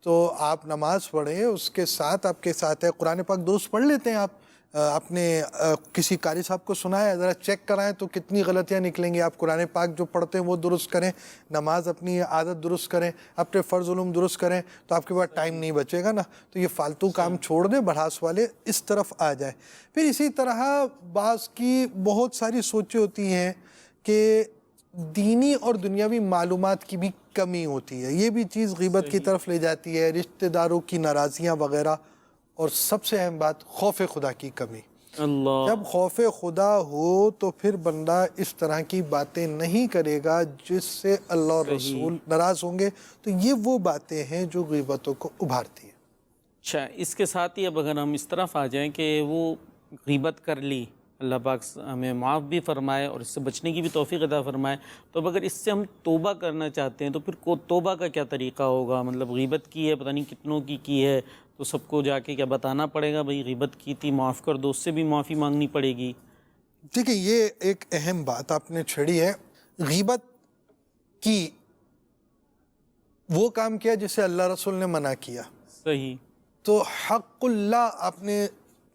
تو آپ نماز پڑھیں, اس کے ساتھ آپ کے ساتھ ہے قرآن پاک دوست پڑھ لیتے ہیں. آپ اپنے کسی قاری صاحب کو سنائیں, ذرا چیک کرائیں تو کتنی غلطیاں نکلیں گی. آپ قرآن پاک جو پڑھتے ہیں وہ درست کریں, نماز اپنی عادت درست کریں, اپنے فرض علوم درست کریں, تو آپ کے پاس ٹائم نہیں بچے گا نا. تو یہ فالتو کام چھوڑ دیں, بڑھاس والے اس طرف آ جائیں. پھر اسی طرح بعض کی بہت ساری سوچیں ہوتی ہیں کہ دینی اور دنیاوی معلومات کی بھی کمی ہوتی ہے, یہ بھی چیز غیبت کی طرف لے جاتی ہے, رشتہ داروں کی ناراضیاں وغیرہ. اور سب سے اہم بات خوف خدا کی کمی. اللہ, جب خوف خدا ہو تو پھر بندہ اس طرح کی باتیں نہیں کرے گا جس سے اللہ اور رسول ناراض ہوں گے. تو یہ وہ باتیں ہیں جو غیبتوں کو ابھارتی ہیں. اچھا, اس کے ساتھ ہی اب اگر ہم اس طرف آ جائیں کہ وہ غیبت کر لی, اللہ پاک ہمیں معاف بھی فرمائے اور اس سے بچنے کی بھی توفیق عطا فرمائے, تو اب اگر اس سے ہم توبہ کرنا چاہتے ہیں تو پھر توبہ کا کیا طریقہ ہوگا؟ مطلب غیبت کی ہے, پتہ نہیں کتنوں کی ہے, تو سب کو جا کے کیا بتانا پڑے گا بھئی غیبت کی تھی معاف کر دو, اس سے بھی معافی مانگنی پڑے گی؟ دیکھیں یہ ایک اہم بات آپ نے چھڑی ہے. غیبت کی وہ کام کیا جسے اللہ رسول نے منع کیا, صحیح, تو حق اللہ آپ نے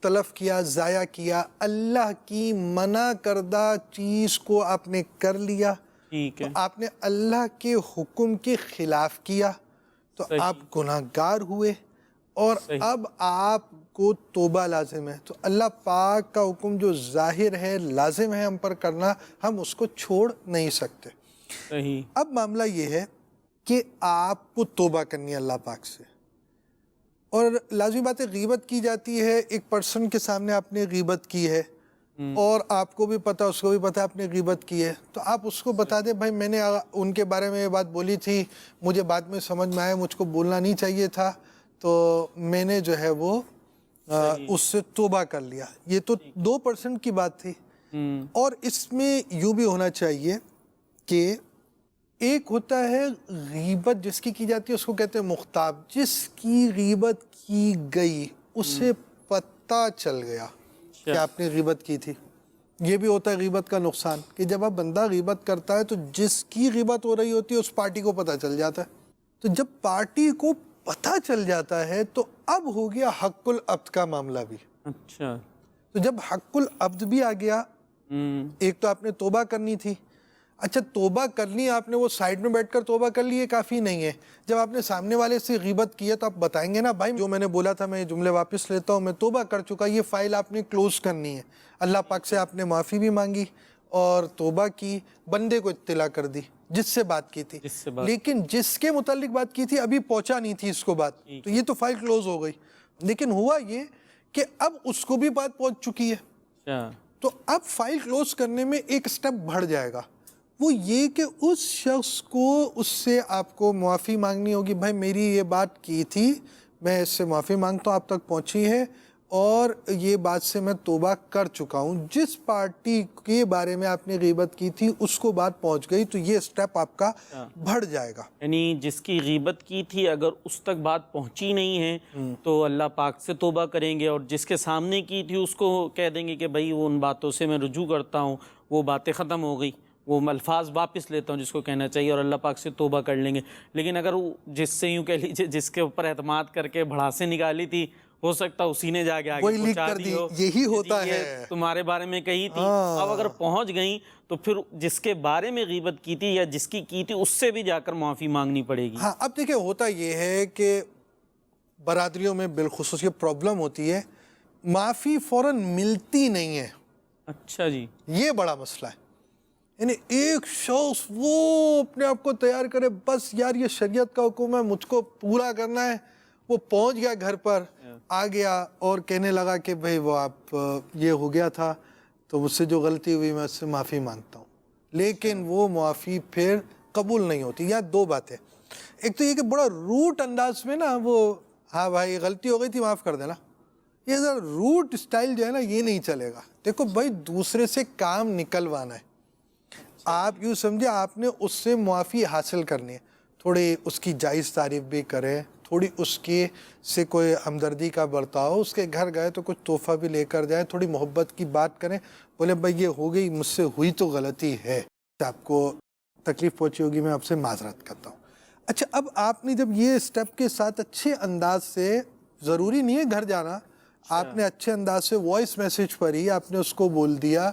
تلف کیا, ضائع کیا, اللہ کی منع کردہ چیز کو آپ نے کر لیا, ٹھیک ہے, تو آپ نے اللہ کے حکم کے خلاف کیا, تو آپ گناہ گار ہوئے, اور اب آپ کو توبہ لازم ہے. تو اللہ پاک کا حکم جو ظاہر ہے لازم ہے ہم پر کرنا, ہم اس کو چھوڑ نہیں سکتے. صحیح. اب معاملہ یہ ہے کہ آپ کو توبہ کرنی ہے اللہ پاک سے, اور لازمی بات ہے غیبت کی جاتی ہے, ایک پرسن کے سامنے آپ نے غیبت کی ہے اور آپ کو بھی پتہ اس کو بھی پتہ آپ نے غیبت کی ہے, تو آپ اس کو بتا دیں بھائی میں نے ان کے بارے میں یہ بات بولی تھی, مجھے بعد میں سمجھ میں آیا مجھ کو بولنا نہیں چاہیے تھا, تو میں نے جو ہے وہ اس سے توبہ کر لیا. یہ تو 2% کی بات تھی. اور اس میں یوں بھی ہونا چاہیے کہ ایک ہوتا ہے غیبت جس کی جاتی ہے اس کو کہتے ہیں مختاب, جس کی غیبت کی گئی اسے پتہ چل گیا کہ آپ نے غیبت کی تھی. یہ بھی ہوتا ہے غیبت کا نقصان کہ جب آپ بندہ غیبت کرتا ہے تو جس کی غیبت ہو رہی ہوتی ہے اس پارٹی کو پتہ چل جاتا ہے. تو جب پارٹی کو پتہ چل جاتا ہے تو اب ہو گیا حق العبد کا معاملہ بھی. اچھا, تو جب حق العبد بھی آ گیا, ایک تو آپ نے توبہ کرنی تھی. اچھا توبہ کرنی آپ نے وہ سائیڈ میں بیٹھ کر توبہ کر لی, یہ کافی نہیں ہے. جب آپ نے سامنے والے سے غیبت کی ہے تو آپ بتائیں گے نا بھائی جو میں نے بولا تھا میں یہ جملے واپس لیتا ہوں, میں توبہ کر چکا, یہ فائل آپ نے کلوز کرنی ہے. اللہ پاک سے آپ نے معافی بھی مانگی اور توبہ کی, بندے کو اطلاع کر دی جس سے بات کی تھی, لیکن جس کے متعلق بات کی تھی ابھی پہنچا نہیں تھی اس کو بات, تو یہ تو فائل کلوز ہو گئی. لیکن ہوا یہ کہ اب اس کو بھی بات پہنچ چکی ہے, تو اب فائل کلوز کرنے میں ایک سٹیپ بڑھ جائے گا, وہ یہ کہ اس شخص کو اس سے آپ کو معافی مانگنی ہوگی. بھائی میری یہ بات کی تھی, میں اس سے معافی مانگتا ہوں, آپ تک پہنچی ہے اور یہ بات سے میں توبہ کر چکا ہوں. جس پارٹی کے بارے میں آپ نے غیبت کی تھی اس کو بات پہنچ گئی, تو یہ سٹیپ آپ کا بڑھ جائے گا. یعنی جس کی غیبت کی تھی اگر اس تک بات پہنچی نہیں ہے تو اللہ پاک سے توبہ کریں گے, اور جس کے سامنے کی تھی اس کو کہہ دیں گے کہ بھائی وہ ان باتوں سے میں رجوع کرتا ہوں, وہ باتیں ختم ہو گئی, وہ الفاظ واپس لیتا ہوں جس کو کہنا چاہیے, اور اللہ پاک سے توبہ کر لیں گے. لیکن اگر جس سے یوں کہہ لیجیے جس کے اوپر اعتماد کر کے بھڑاسیں نکالی تھی, ہو سکتا اسی نے جا کے آگے پہنچا دی ہو, یہی ہوتا ہے تمہارے بارے میں کہی تھی. اب اگر پہنچ گئیں تو پھر جس کے بارے میں غیبت کی تھی یا جس کی تھی اس سے بھی جا کر معافی مانگنی پڑے گی. ہاں اب دیکھیں ہوتا یہ ہے کہ برادریوں میں بالخصوص یہ پرابلم ہوتی ہے, معافی فوراً ملتی نہیں ہے. اچھا جی, یہ بڑا مسئلہ ہے. یعنی ایک شخص وہ اپنے آپ کو تیار کرے بس یار یہ شریعت کا حکم ہے مجھ کو پورا کرنا ہے، وہ پہنچ گیا گھر پر، آ گیا اور کہنے لگا کہ بھئی وہ آپ یہ ہو گیا تھا تو مجھ سے جو غلطی ہوئی میں اس سے معافی مانگتا ہوں، لیکن وہ معافی پھر قبول نہیں ہوتی۔ یا دو باتیں، ایک تو یہ کہ بڑا روٹ انداز میں نا وہ ہاں بھائی غلطی ہو گئی تھی معاف کر دینا، یہ ذرا روٹ اسٹائل جو ہے نا یہ نہیں چلے گا۔ دیکھو بھائی دوسرے سے کام نکلوانا ہے، آپ یوں سمجھے آپ نے اس سے معافی حاصل کرنی ہے، تھوڑی اس کی جائز تعریف بھی کریں، تھوڑی اس کے سے کوئی ہمدردی کا برتاؤ، اس کے گھر گئے تو کچھ تحفہ بھی لے کر جائیں، تھوڑی محبت کی بات کریں، بولے بھائی یہ ہو گئی مجھ سے ہوئی تو غلطی ہے، آپ کو تکلیف پہنچی ہوگی میں آپ سے معذرت کرتا ہوں۔ اچھا اب آپ نے جب یہ اسٹیپ کے ساتھ اچھے انداز سے، ضروری نہیں ہے گھر جانا، آپ نے اچھے انداز سے وائس میسیج پر ہی آپ نے اس کو بول دیا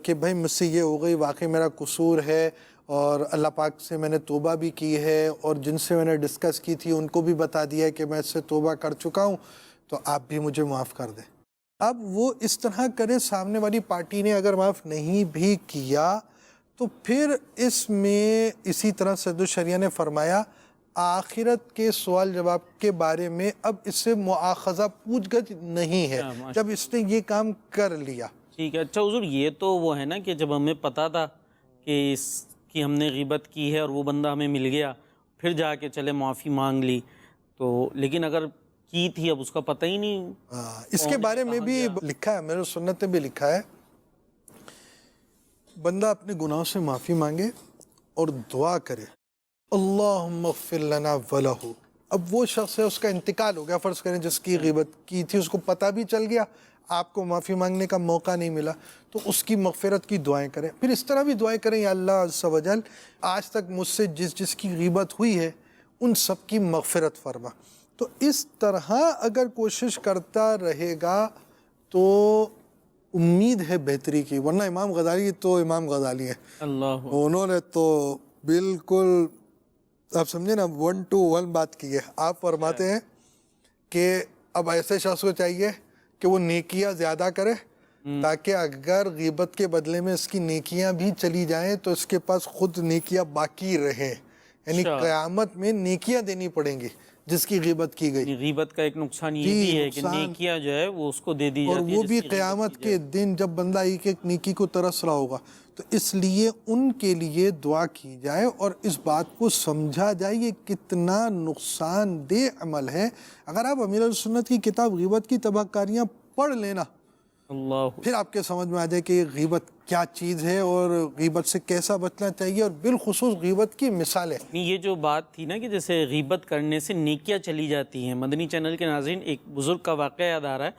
کہ بھائی مجھ سے یہ ہو گئی، واقعی میرا قصور ہے اور اللہ پاک سے میں نے توبہ بھی کی ہے اور جن سے میں نے ڈسکس کی تھی ان کو بھی بتا دیا ہے کہ میں اس سے توبہ کر چکا ہوں، تو آپ بھی مجھے معاف کر دیں۔ اب وہ اس طرح کرے، سامنے والی پارٹی نے اگر معاف نہیں بھی کیا تو پھر اس میں اسی طرح سید الشریعہ نے فرمایا آخرت کے سوال جواب کے بارے میں اب اس سے مؤاخذہ پوچھ گچھ نہیں ہے جب اس نے یہ کام کر لیا۔ ٹھیک ہے۔ اچھا حضور یہ تو وہ ہے نا کہ جب ہمیں پتہ تھا کہ اس کی ہم نے غیبت کی ہے اور وہ بندہ ہمیں مل گیا، پھر جا کے چلے معافی مانگ لی، تو لیکن اگر کی تھی اب اس کا پتہ ہی نہیں۔ اس کے بارے میں بھی لکھا ہے، میرے سنت میں بھی لکھا ہے، بندہ اپنے گناہوں سے معافی مانگے اور دعا کرے اللہم اغفر لنا ولہ۔ اب وہ شخص ہے، اس کا انتقال ہو گیا، فرض کریں جس کی غیبت کی تھی اس کو پتہ بھی چل گیا، آپ کو معافی مانگنے کا موقع نہیں ملا، تو اس کی مغفرت کی دعائیں کریں۔ پھر اس طرح بھی دعائیں کریں، یا اللہ عز و جل آج تک مجھ سے جس کی غیبت ہوئی ہے ان سب کی مغفرت فرما۔ تو اس طرح اگر کوشش کرتا رہے گا تو امید ہے بہتری کی، ورنہ امام غزالی تو امام غزالی ہے، اللہ انہوں نے تو بالکل آپ سمجھے نا 1 to 1 بات کی ہے۔ آپ فرماتے ہیں کہ اب ایسے شخص کو چاہیے کہ وہ نیکیاں زیادہ کرے تاکہ اگر غیبت کے بدلے میں اس کی نیکیاں بھی چلی جائیں تو اس کے پاس خود نیکیاں باقی رہیں، یعنی قیامت میں نیکیاں دینی پڑیں گی جس کی غیبت کی گئی۔ غیبت کا ایک نقصان یہ بھی ہے کہ نیکیاں جو ہے وہ اس کو دے دی اور جاتی ہے، وہ بھی قیامت کے دن جب بندہ ایک ایک نیکی کو ترس رہا ہوگا، تو اس لیے ان کے لیے دعا کی جائے اور اس بات کو سمجھا جائے یہ کتنا نقصان دہ عمل ہے۔ اگر آپ امیر السنت کی کتاب غیبت کی تباہ کاریاں پڑھ لینا، اللہ پھر آپ کے سمجھ میں آ جائے کہ یہ غیبت کیا چیز ہے اور غیبت سے کیسا بچنا چاہیے، اور بالخصوص غیبت کی مثالیں۔ یہ جو بات تھی نا کہ جیسے غیبت کرنے سے نیکیاں چلی جاتی ہیں، مدنی چینل کے ناظرین ایک بزرگ کا واقعہ یاد آ رہا ہے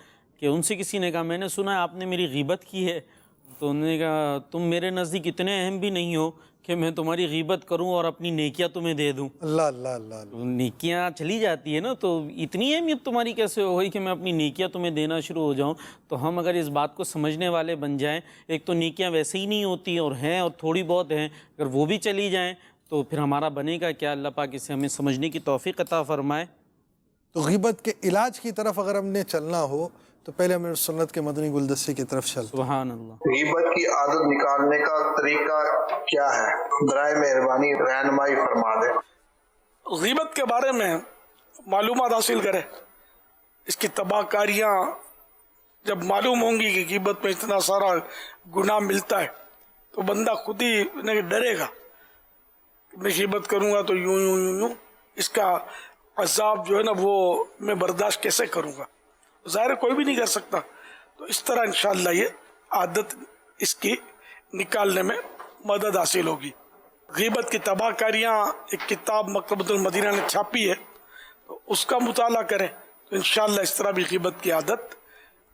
کہ ان سے کسی نے کہا میں نے سنا ہے آپ نے میری غیبت کی ہے، تو انہوں نے کہا تم میرے نزدیک اتنے اہم بھی نہیں ہو کہ میں تمہاری غیبت کروں اور اپنی نیکیاں تمہیں دے دوں۔ اللہ اللہ اللہ اللہ۔ نیکیاں چلی جاتی ہے نا، تو اتنی اہمیت تمہاری کیسے ہو گئی کہ میں اپنی نیکیاں تمہیں دینا شروع ہو جاؤں؟ تو ہم اگر اس بات کو سمجھنے والے بن جائیں، ایک تو نیکیاں ویسے ہی نہیں ہوتی اور ہیں اور تھوڑی بہت ہیں، اگر وہ بھی چلی جائیں تو پھر ہمارا بنے گا کیا؟ اللہ پاک اسے ہمیں سمجھنے کی توفیق عطا فرمائے۔ تو غیبت کے علاج کی طرف اگر ہم نے چلنا ہو تو پہلے ہمیں سنت کے مدنی گلدستے کی طرف چلتے۔ سبحان اللہ۔ غیبت کی عادت نکالنے کا طریقہ کیا ہے؟ برائے مہربانی رہنمائی فرما دیں۔ غیبت کے بارے میں معلومات حاصل کرے، اس کی تباہ کاریاں جب معلوم ہوں گی کہ غیبت میں اتنا سارا گناہ ملتا ہے تو بندہ خود ہی ڈرے گا کہ میں غیبت کروں گا تو یوں یوں یوں یوں اس کا عذاب جو ہے نا وہ میں برداشت کیسے کروں گا، ظاہر کوئی بھی نہیں کر سکتا۔ تو اس طرح انشاءاللہ یہ عادت اس کی نکالنے میں مدد حاصل ہوگی۔ غیبت کی تباہ کاریاں ایک کتاب مکتبۃ المدینہ نے چھاپی ہے، تو اس کا مطالعہ کریں تو انشاءاللہ اس طرح بھی غیبت کی عادت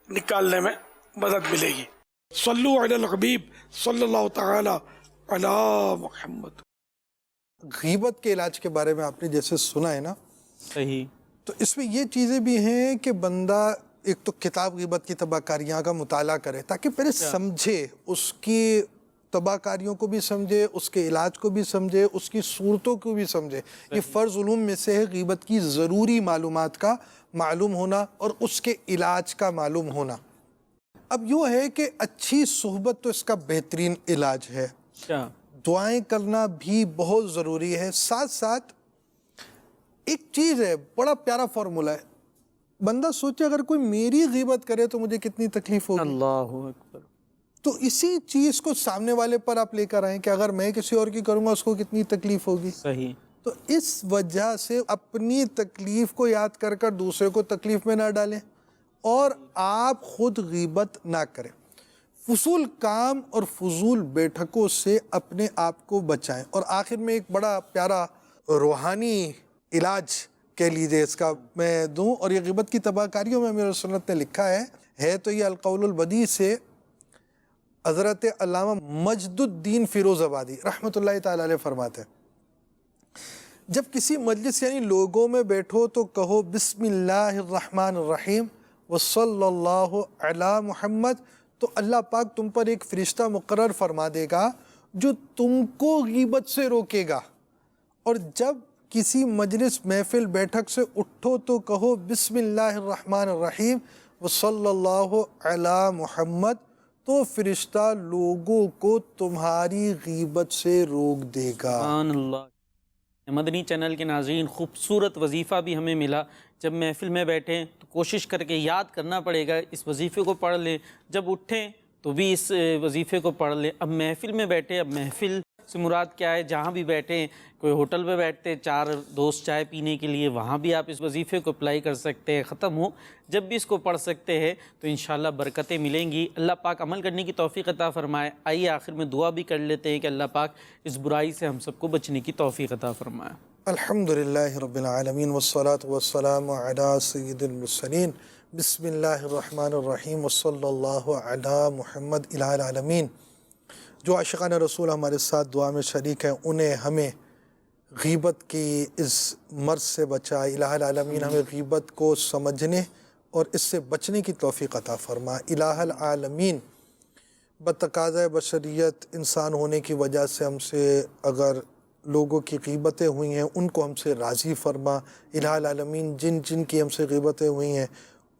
نکالنے میں مدد ملے گی۔ صلو علی الحبیب صلی اللہ تعالی علی محمد۔ غیبت کے علاج کے بارے میں آپ نے جیسے سنا ہے نا، صحیح، تو اس میں یہ چیزیں بھی ہیں کہ بندہ ایک تو کتاب غیبت کی تباہ کاریاں کا مطالعہ کرے تاکہ پہلے سمجھے، اس کی تباہ کاریوں کو بھی سمجھے، اس کے علاج کو بھی سمجھے، اس کی صورتوں کو بھی سمجھے۔ یہ فرض علوم میں سے ہے غیبت کی ضروری معلومات کا معلوم ہونا اور اس کے علاج کا معلوم ہونا۔ اب یوں ہے کہ اچھی صحبت تو اس کا بہترین علاج ہے، اچھا دعائیں کرنا بھی بہت ضروری ہے. ساتھ ساتھ ایک چیز ہے, بڑا پیارا فارمولا ہے, بندہ سوچے اگر کوئی میری غیبت کرے تو مجھے کتنی تکلیف ہوگی. اللہ اکبر. تو اسی چیز کو سامنے والے پر آپ لے کر آئیں کہ اگر میں کسی اور کی کروں گا اس کو کتنی تکلیف ہوگی. صحیح. تو اس وجہ سے اپنی تکلیف کو یاد کر کر دوسرے کو تکلیف میں نہ ڈالیں اور آپ خود غیبت نہ کریں. فضول کام اور فضول بیٹھکوں سے اپنے آپ کو بچائیں. اور آخر میں ایک بڑا پیارا روحانی علاج کہہ لیجیے اس کا میں دوں, اور یہ غیبت کی تباہ کاریوں میں امیر سنت نے لکھا ہے تو یہ القول البدیع سے حضرت علامہ مجد الدین فیروز آبادی رحمۃ اللہ تعالی علیہ فرماتے ہیں, جب کسی مجلس یعنی لوگوں میں بیٹھو تو کہو بسم اللہ الرحمن الرحیم وصلی اللہ علی محمد, تو اللہ پاک تم پر ایک فرشتہ مقرر فرما دے گا جو تم کو غیبت سے روکے گا. اور جب کسی مجلس محفل بیٹھک سے اٹھو تو کہو بسم اللہ الرحمن الرحیم وصلی اللہ علی محمد, تو فرشتہ لوگوں کو تمہاری غیبت سے روک دے گا. سبحان اللہ. مدنی چینل کے ناظرین, خوبصورت وظیفہ بھی ہمیں ملا. جب محفل میں بیٹھیں تو کوشش کر کے یاد کرنا پڑے گا, اس وظیفے کو پڑھ لیں. جب اٹھیں تو بھی اس وظیفے کو پڑھ لیں. اب محفل میں بیٹھیں, اب محفل سے مراد کیا ہے, جہاں بھی بیٹھیں, کوئی ہوٹل پہ بیٹھتے چار دوست چائے پینے کے لیے, وہاں بھی آپ اس وظیفے کو اپلائی کر سکتے ہیں. ختم ہو جب بھی اس کو پڑھ سکتے ہیں تو انشاءاللہ برکتیں ملیں گی. اللہ پاک عمل کرنے کی توفیق عطا فرمائے. آئیے آخر میں دعا بھی کر لیتے ہیں کہ اللہ پاک اس برائی سے ہم سب کو بچنے کی توفیق عطا فرمائے. الحمدللہ رب العالمین والصلاة والسلام علی سید المرسلین بسم اللہ الرحمن الرحیم وصلی اللہ علی محمد الہ العالمین. جو عاشقان رسول ہمارے ساتھ دعا میں شریک ہیں انہیں ہمیں غیبت کی اس مرض سے بچائے. الہ العالمین ہمیں غیبت کو سمجھنے اور اس سے بچنے کی توفیق عطا فرما. الہ العالمین بتقاضۂ بشریت انسان ہونے کی وجہ سے ہم سے اگر لوگوں کی غیبتیں ہوئی ہیں ان کو ہم سے راضی فرما. الہ العالمین جن جن کی ہم سے غیبتیں ہوئی ہیں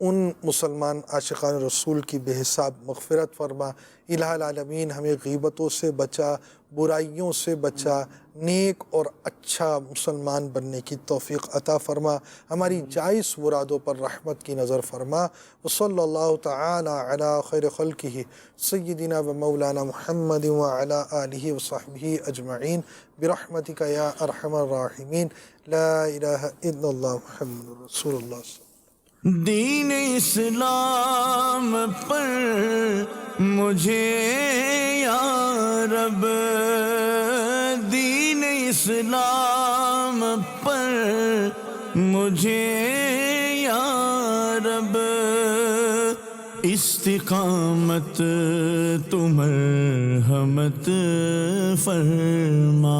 ان مسلمان عاشقان رسول کی بے حساب مغفرت فرما. الہ العالمین ہمیں غیبتوں سے بچا, برائیوں سے بچا, نیک اور اچھا مسلمان بننے کی توفیق عطا فرما. ہماری جائز مرادوں پر رحمت کی نظر فرما. وصلی اللہ تعالی علی خیر خلقہ سیدنا و مولانا محمد وعلی آلہ وصحبہ اجمعین برحمتک یا ارحم الراحمین. لا الہ الا اللہ محمد رسول اللہ. دین اسلام پر مجھے یا رب, دین اسلام پر مجھے یا رب, استقامت تو مرحمت فرما.